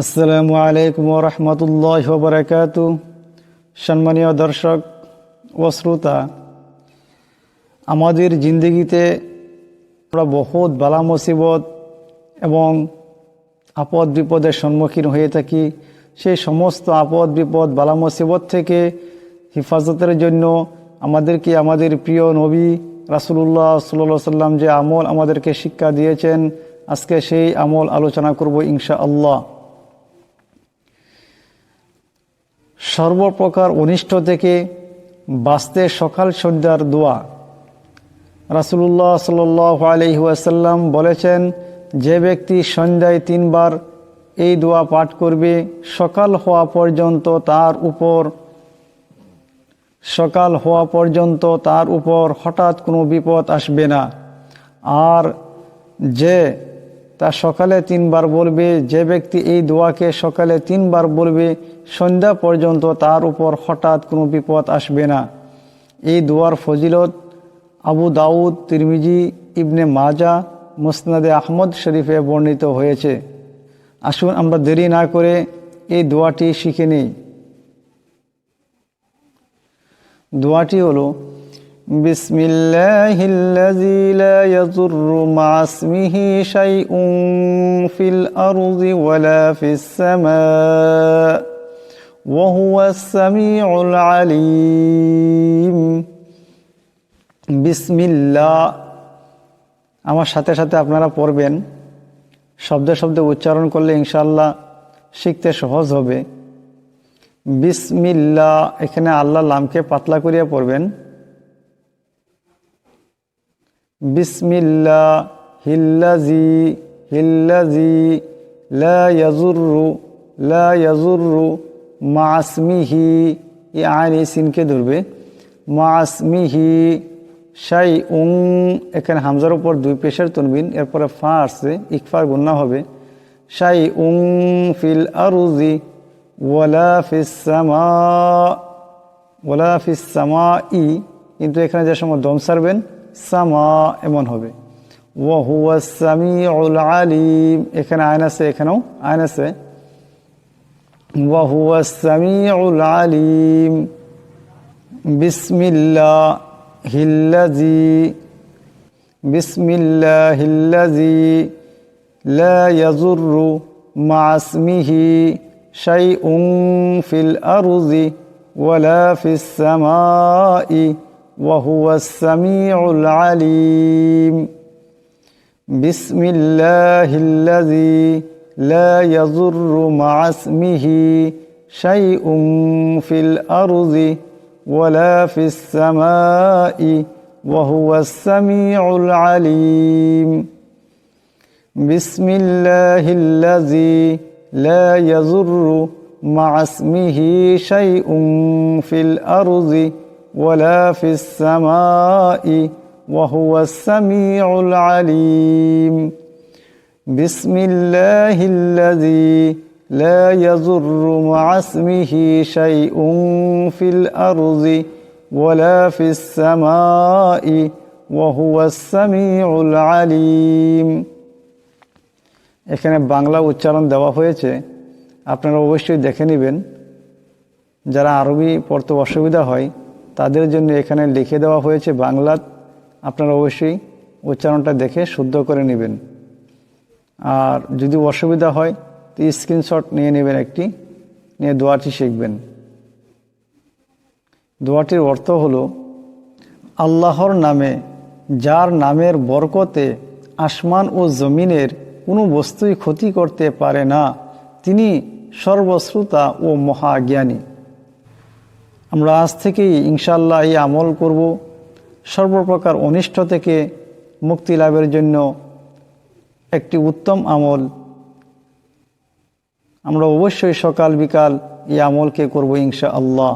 আসসালামু আলাইকুম ওয়া রাহমাতুল্লাহি ওয়া বারাকাতুহু। সম্মানীয় দর্শক ও শ্রোতা, আমাদের জিন্দগিতে আমরা বহুত বালা মুসিবত এবং আপদ বিপদের সম্মুখীন হয়ে থাকি। সেই সমস্ত আপদ বিপদ বালা মুসিবত থেকে হেফাজতের জন্য আমাদেরকে আমাদের প্রিয় নবী রাসূলুল্লাহ সাল্লাল্লাহু আলাইহি সাল্লাম যে আমল আমাদেরকে শিক্ষা দিয়েছেন, আজকে সেই আমল আলোচনা করব ইনশাআল্লাহ। সর্বপ্রকার অনিষ্ট থেকে বাঁচতে সকাল সন্ধ্যার দোয়া। রাসূলুল্লাহ সাল্লাল্লাহু আলাইহি ওয়াসাল্লাম বলেছেন, যে ব্যক্তি সন্ধ্যায় 3 বার এই দোয়া পাঠ করবে, সকাল হওয়া পর্যন্ত তার উপর হঠাৎ কোনো বিপদ আসবে না। আর যে তা সকালে 3 বার বলবে, যে ব্যক্তি এই দোয়াকে সকালে 3 বার বলবে, সন্ধ্যা পর্যন্ত তার উপর হঠাৎ কোনো বিপদ আসবে না। এই দোয়ার ফজিলত আবু দাউদ, তিরমিজি, ইবনে মাজা, মুসনাদে আহমদ শরীফে বর্ণিত হয়েছে। আসুন আমরা দেরি না করে এই দোয়াটি শিখে নিই। দোয়াটি হলো, বিসমিল্লাহিল্লাযী লা ইয়াযুররু মা ইসমিহি শাইউন ফিল আরদি ওয়ালা ফিস সামা ওয়া হুয়াস সামিউল আলীম। বিসমিল্লাহ আমার সাথে সাথে আপনারা পড়বেন। শব্দে শব্দে উচ্চারণ করলে ইনশাআল্লাহ শিখতে সহজ হবে। বিসমিল্লাহ, এখানে আল্লাহ লামকে পাতলা করিয়া পড়বেন। বিসমিল্লাহ হিল্লাজি লা ইয়াযুররু মা ইসমিহি, এই আইন সিনকে ধরবে, মা ইসমিহি শাইউন, এখানে হামজার উপর 2 পেশের তনবিন, এরপরে ফা আসছে, ইকফার গুন্না হবে। শাইউন ফিল আরজি ওয়ালা ফিস সামাই, কিন্তু এখানে যে সময় দম সারবেন সামা এমন হবে। ওয়া হুয়াস সামিউল আলীম, এখানে আইন আছে, এখানেও আইন আছে। ওয়া হুয়াস সামিউল আলীম। বিসমিল্লাহিল্লাযী লা ইয়াযুররু মা ইসমিহি শাইউন ফিল আরজি ওয়ালা ফিস সামাই ওয়া হুয়াস সামিউল আলীম। বিসমিল্লাহিল্লাযী লা ইয়াযুররু মা ইসমিহি শাইউন ফিল আরজি ওয়ালা ফিস সামাই ওয়া হুয়াস সামিউল আলীম। বিসমিল্লাহিল্লাযী লা ইয়াযুররু মা ইসমিহি শাইউন ফিল আরজি ওয়ালা ফিস সামাই ওয়া হুয়াস সামিউল আলীম। বিসমিল্লাহিল্লাযী লা ইয়াযুররু মা ইসমিহি শাইউন ফিল আরজি ওয়ালা ফিস সামাই ওয়া হুয়াস সামিউল আলীম। এখানে বাংলা উচ্চারণ দেওয়া হয়েছে, আপনারা অবশ্যই দেখে নেবেন। যারা আরবি পড়তে অসুবিধা হয় তাদের জন্য এখানে লিখে দেওয়া হয়েছে বাংলা, আপনারা অবশ্যই উচ্চারণটা দেখে শুদ্ধ করে নেবেন। আর যদি অসুবিধা হয় তো স্ক্রিনশট নিয়ে নেবেন, একটি নিয়ে দোয়াটি শিখবেন। দোয়াটির অর্থ হলো, আল্লাহর নামে, যার নামের বরকতে আসমান ও জমিনের কোনো বস্তুই ক্ষতি করতে পারে না, তিনি সর্বশ্রোতা ও মহাজ্ঞানী। আমরা আজ থেকেই ইনশাআল্লাহ এই আমল করব। সর্বপ্রকার অনিষ্ট থেকে মুক্তি লাভের জন্য একটি উত্তম আমল। আমরা অবশ্যই সকাল বিকাল এই আমলকে করব ইনশাআল্লাহ।